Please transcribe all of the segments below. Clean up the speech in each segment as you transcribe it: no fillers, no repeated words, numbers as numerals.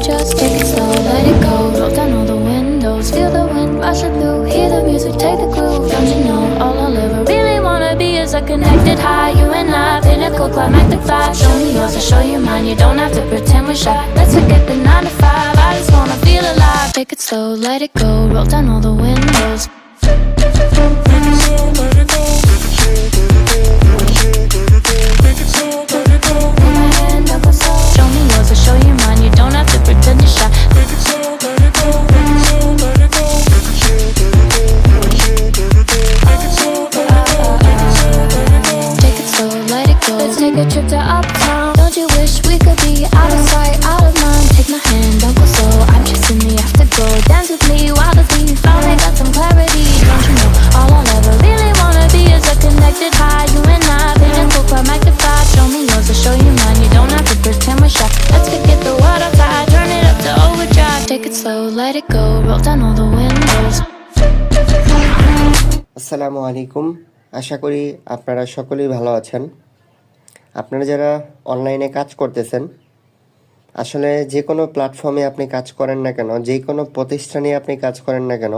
just take it slow, let it go. Roll down all the windows, feel the wind rushing through. Hear the music, take the groove. Don't you know all I'll ever really wanna be is a connected high. You and I, pinnacle, climactic vibe. Show me yours, I'll show you mine. You don't have to pretend we're shy. Let's forget the 9 to 5. I just wanna feel alive. Take it slow, let it go. Roll down all the windows. Show me yours, I'll show you mine. You don't have to pretend you're shy. Take it slow, let it go. Take it slow, let it go. Take it slow, let it go. Let's take a trip to uptown. Don't you wish we could be out of sight, out of mind? Take my hand, don't go slow. I'm chasing the afterglow. Dance with me while the beat finally got some clarity. Don't you know all I'll ever really wanna be is a connected high. You and I, pinnacle, climactic vibe. Show me yours, I'll show you mine. You don't have to pretend we're shy. Let's forget the world outside, turn it up to overdrive. Take it slow, let it go. Roll down all the windows. আসসালামু আলাইকুম। আশা করি আপনারা সকলেই ভালো আছেন। আপনারা যারা অনলাইনে কাজ করতেছেন, আসলে যে কোনো প্ল্যাটফর্মে আপনি কাজ করেন না কেন, যে কোনো প্রতিষ্ঠানে আপনি কাজ করেন না কেন,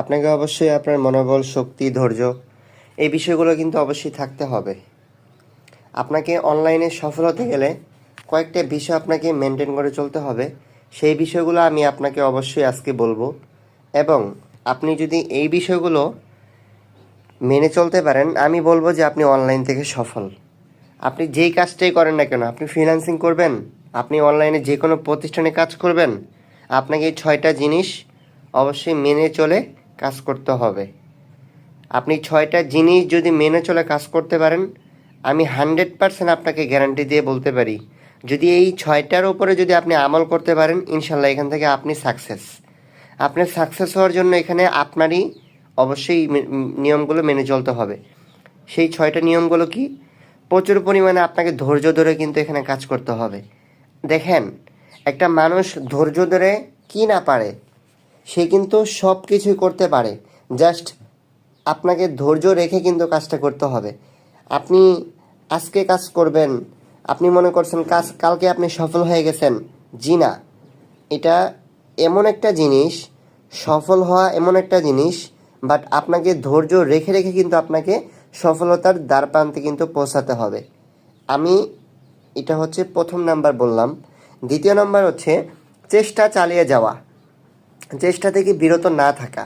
আপনাকে অবশ্যই আপনার মনোবল, শক্তি, ধৈর্য এই বিষয়গুলো কিন্তু অবশ্যই থাকতে হবে। আপনাকে অনলাইনে সফল হতে গেলে কয়েকটা বিষয় আপনাকে মেনটেন করে চলতে হবে। সেই বিষয়গুলো আমি আপনাকে অবশ্যই আজকে বলবো, এবং আপনি যদি এই বিষয়গুলো মেনে চলতে পারেন, আমি বলবো যে আপনি অনলাইন থেকে সফল। আপনি যেই কাজটাই করেন না কেন, আপনি ফ্রিল্যান্সিং করবেন, আপনি অনলাইনে যে কোনো প্রতিষ্ঠানে কাজ করবেন, আপনাকে এই 6টা জিনিস অবশ্যই মেনে চলে কাজ করতে হবে। আপনি 6টা জিনিস যদি মেনে চলে কাজ করতে পারেন, আমি 100% আপনাকে গ্যারান্টি দিয়ে বলতে পারি, যদি এই 6টার উপরে যদি আপনি আমল করতে পারেন, ইনশাল্লাহ এখান থেকে আপনি সাকসেস। আপনার সাকসেস হওয়ার জন্য এখানে আপনারই অবশ্যই নিয়মগুলো মেনে চলতে হবে। সেই 6টা নিয়মগুলো কি? প্রচুর পরিমাণে আপনাকে ধৈর্য ধরে কিন্তু এখানে কাজ করতে হবে। দেখেন, একটা মানুষ ধৈর্য ধরে কি না পারে, সে কিন্তু সব কিছুই করতে পারে। জাস্ট আপনাকে ধৈর্য রেখে কিন্তু কাজটা করতে হবে। আপনি আজকে কাজ করবেন, আপনি মনে করছেন কালকে আপনি সফল হয়ে গেছেন। জি না, এটা এমন একটা জিনিস, সফল হওয়া এমন একটা জিনিস, বাট আপনাকে ধৈর্য রেখে রেখে কিন্তু আপনাকে সফলতার দ্বারপ্রান্তে কিন্তু পৌঁছাতে হবে। আমি এটা হচ্ছে প্রথম নাম্বার বললাম। দ্বিতীয় নাম্বার হচ্ছে চেষ্টা চালিয়ে যাওয়া, চেষ্টা থেকে বিরত না থাকা।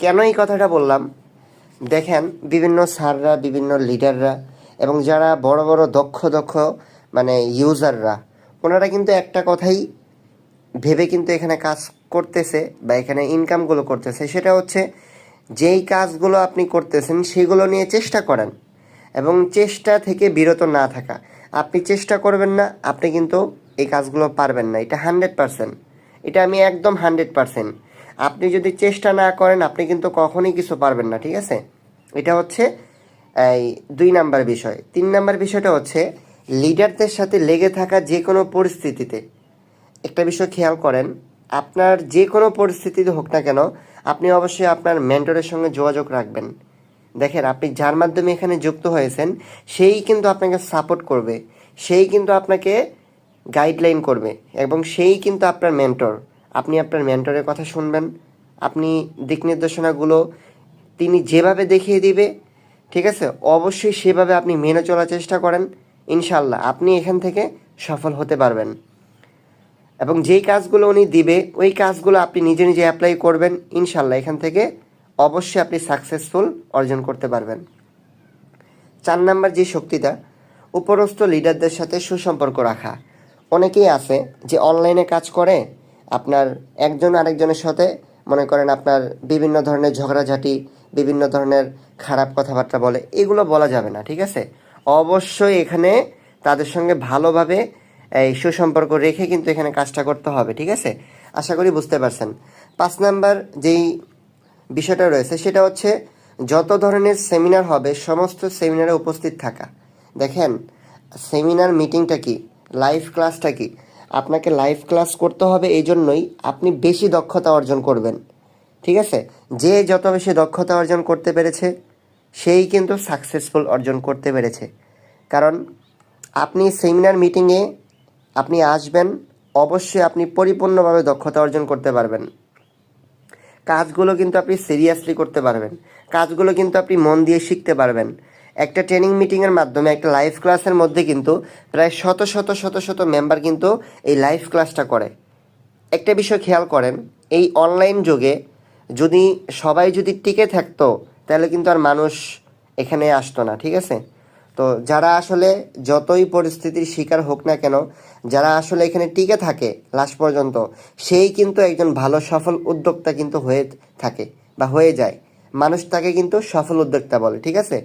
কেন এই কথাটা বললাম? দেখেন, বিভিন্ন স্যাররা, বিভিন্ন লিডাররা এবং যারা বড় বড় দক্ষ মানে ইউজাররা, ওনারা কিন্তু একটা কথাই ভেবে কিন্তু এখানে কাজ করতেছে বা এখানে ইনকামগুলো করতেছে, সেটা হচ্ছে যেই কাজগুলো আপনি করতেছেন সেগুলো নিয়ে চেষ্টা করেন এবং চেষ্টা থেকে বিরত না থাকা। আপনি চেষ্টা করবেন না, আপনি কিন্তু এই কাজগুলো পারবেন না। এটা 100%, এটা আমি একদম 100%। আপনি যদি চেষ্টা না করেন, আপনি কিন্তু কখনোই কিছু পারবেন না, ঠিক আছে? এটা হচ্ছে এই 2 নাম্বার বিষয়। 3 নাম্বার বিষয়টা হচ্ছে লিডারদের সাথে লেগে থাকা যে কোনো পরিস্থিতিতে। একটা বিষয় খেয়াল করেন, আপনার যে কোনো পরিস্থিতিতে হোক না কেন, আপনি অবশ্যই আপনার মেন্টরের সঙ্গে যোগাযোগ রাখবেন। দেখেন, আপনি যার মাধ্যমে এখানে যুক্ত হয়েছেন, সেই কিন্তু আপনাকে সাপোর্ট করবে, সেই কিন্তু আপনাকে গাইডলাইন করবে এবং সেই কিন্তু আপনার মেন্টর। আপনি আপনার মেন্টরের কথা শুনবেন, আপনি দিক নির্দেশনাগুলো তিনি যেভাবে দেখিয়ে দিবে, ঠিক আছে, অবশ্যই সেভাবে আপনি মেনে চলার চেষ্টা করেন। ইনশাল্লাহ আপনি এখান থেকে সফল হতে পারবেন। এবং যেই কাজগুলো উনি দিবে, ওই কাজগুলো আপনি নিজে নিজে অ্যাপ্লাই করবেন। ইনশাল্লাহ এখান থেকে অবশ্যই আপনি সাকসেসফুল অর্জন করতে পারবেন। 4 নাম্বার যে শক্তিটা, উপরস্থ লিডারদের সাথে সুসম্পর্ক রাখা। অনেকেই আছে যে অনলাইনে কাজ করে, আপনার একজন আরেকজনের সাথে মনে করেন আপনার বিভিন্ন ধরনের ঝগড়াঝাটি, বিভিন্ন ধরনের খারাপ কথাবার্তা বলে, এগুলো বলা যাবে না, ঠিক আছে? অবশ্যই এখানে তাদের সঙ্গে ভালোভাবে এই সুসম্পর্ক রেখে কিন্তু এখানে কাজটা করতে হবে, ঠিক আছে? আশা করি বুঝতে পারছেন। 5 নাম্বার যেই বিষয়টা রয়েছে সেটা হচ্ছে যত ধরনের সেমিনার হবে সমস্ত সেমিনারে উপস্থিত থাকা। দেখেন, সেমিনার মিটিংটা কি, লাইভ ক্লাসটা কি, আপনাকে লাইভ ক্লাস করতে হবে। এই জন্যই আপনি বেশি দক্ষতা অর্জন করবেন, ঠিক আছে? যে যত বেশি দক্ষতা অর্জন করতে পেরেছে সেই কিন্তু সাকসেসফুল অর্জন করতে পেরেছে। কারণ আপনি সেমিনার মিটিংয়ে আপনি আসবেন, অবশ্যই আপনি পরিপূর্ণভাবে দক্ষতা অর্জন করতে পারবেন। কাজগুলো কিন্তু আপনি সিরিয়াসলি করতে পারবেন, কাজগুলো কিন্তু আপনি মন দিয়ে শিখতে পারবেন। একটা ট্রেনিং মিটিংয়ের মাধ্যমে, একটা লাইভ ক্লাসের মধ্যে কিন্তু প্রায় শত শত শত শত মেম্বার কিন্তু এই লাইভ ক্লাসটা করে। একটা বিষয় খেয়াল করেন, এই অনলাইন যুগে যদি সবাই যদি টিকে থাকতো তাহলে কিন্তু আর মানুষ এখানে আসতো না, ঠিক আছে? তো যারা আসলে যতই পরিস্থিতির শিকার হোক না কেন, যারা আসলে এখানে টিকে থাকে লাস্ট পর্যন্ত, সেই কিন্তু একজন ভালো সফল উদ্যোক্তা কিন্তু হয়ে থাকে বা হয়ে যায়। মানুষ তাকে কিন্তু সফল উদ্যোক্তা বলে, ঠিক আছে?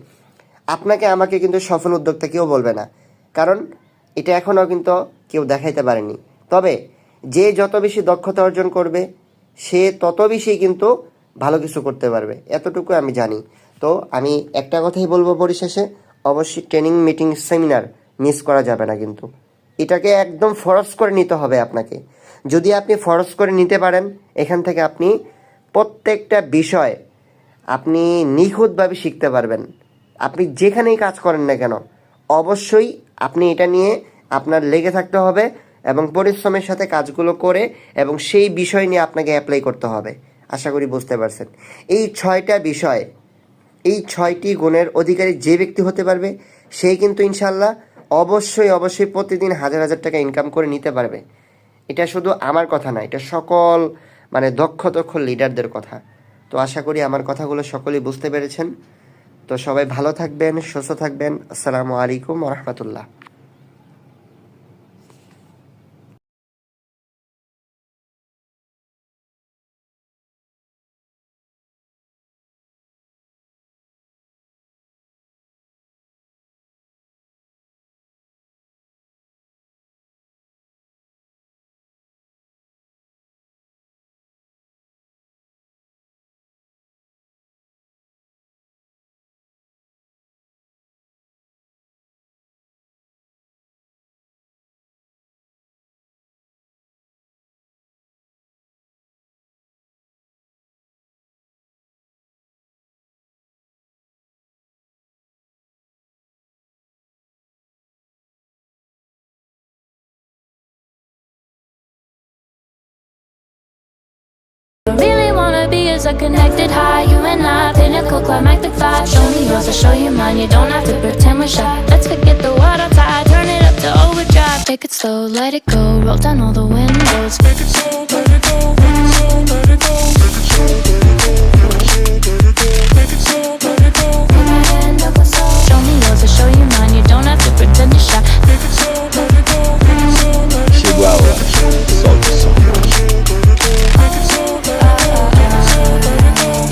আপনাকে আমাকে কিন্তু সফল উদ্যোক্তা কেউ বলবে না, কারণ এটা এখনও কিন্তু কেউ দেখাইতে পারেনি। তবে যে যত বেশি দক্ষতা অর্জন করবে সে তত বেশি কিন্তু ভালো কিছু করতে পারবে, এতটুকু আমি জানি। তো আমি একটা কথাই বলবো পরিশেষে, অবশ্যই ট্রেনিং মিটিং সেমিনার মিস করা যাবে না, কিন্তু এটাকে একদম ফরজ করে নিতে হবে আপনাকে। যদি আপনি ফরজ করে নিতে পারেন, এখান থেকে আপনি প্রত্যেকটা বিষয় আপনি নিখুঁতভাবে শিখতে পারবেন। আপনি যেখানেই কাজ করেন না কেন, অবশ্যই আপনি এটা নিয়ে আপনার লেগে থাকতে হবে এবং পরিশ্রমের সাথে কাজগুলো করে এবং সেই বিষয় নিয়ে আপনাকে অ্যাপ্লাই করতে হবে। আশা করি বুঝতে পারছেন। এই 6টা বিষয়, এই 6টি গুণের অধিকারী যে ব্যক্তি হতে পারবে সেই কিন্তু ইনশাল্লাহ অবশ্যই অবশ্যই প্রতিদিন হাজার হাজার টাকা ইনকাম করে নিতে পারবে। এটা শুধু আমার কথা না, এটা সকল দক্ষ লিডারদের কথা। তো আশা করি আমার কথাগুলো সকলেই বুঝতে পেরেছেন। তো সবাই ভালো থাকবেন, সুস্থ থাকবেন। আসসালামু আলাইকুম ওয়া রাহমাতুল্লাহ। Really wanna be is a connected high. You and I, pinnacle, climactic vibe. Show me yours, I'll show you mine. You don't have to pretend we're shy. Let's forget the water tide, turn it up to overdrive. Take it slow, let it go, roll down all the windows. Take it slow, let it go, let it slow, let it go. Take it slow, let it go, take it slow, let it go. Put my hand up my soul. Show me yours, I'll show you mine. You don't have to pretend you're shy. Take it slow, let it go, take it slow, let it go. Chihuahua, solta o som.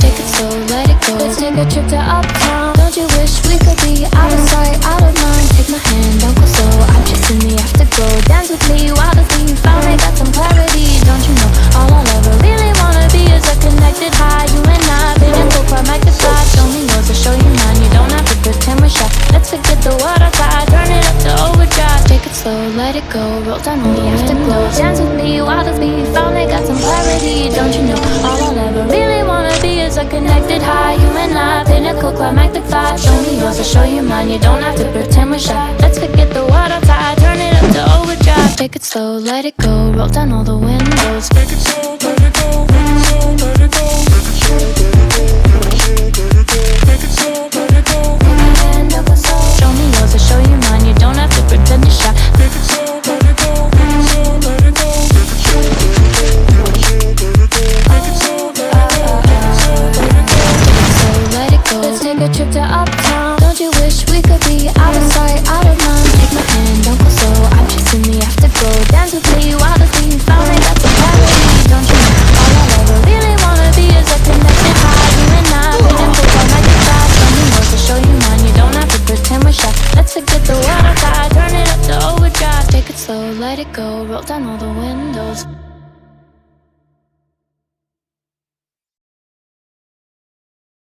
Take it slow, let it go. Let's take a trip to uptown. Don't you wish we could be out of sight, out of mind? Take my hand, don't go slow. I'm chasing the afterglow. Dance with me while the beat finally got some clarity. Don't you know all I'll ever really wanna be is a connected high. You and I, pinnacle, climactic vibe. Show me yours, I'll show you mine. You don't have to pretend we're shy. Let's forget the water tide, turn it up to overdrive. Take it slow, let it go, roll down all the afterglow. Dance with me while the beat finally got some clarity. Don't you know all I'll ever really wanna be is a connected high. You and I, pinnacle, climactic vibe. Show me yours, I'll show you mine. You don't have to pretend we're shy. Let's forget the water tide, turn it up to overdrive. Take it slow, let it go, roll down all the windows. Take it slow, let it go, let it slow, let it go. Take it slow, let it go, take it slow, let it go. Put my hand up my soul. Show me yours, I'll show you mine. You don't have to pretend you're shy. Take it slow, let it go, take it slow, let it go. Take it slow, let it go, take it slow, let it go. So let it go. Let's take a trip to uptown. Don't you wish we could be out of sight, out of mind? Take my hand, don't go slow. I'm chasing the afterglow. Dance with me while the beat finally got some clarity. Don't you know all I ever really wanna be is a connected high. You and I, pinnacle, climactic vibe. Show me yours, I'll show you mine. You don't have to pretend we're shy. Let's forget the water tide, turn it up to overdrive. Take it slow, let it go, roll down all the windows.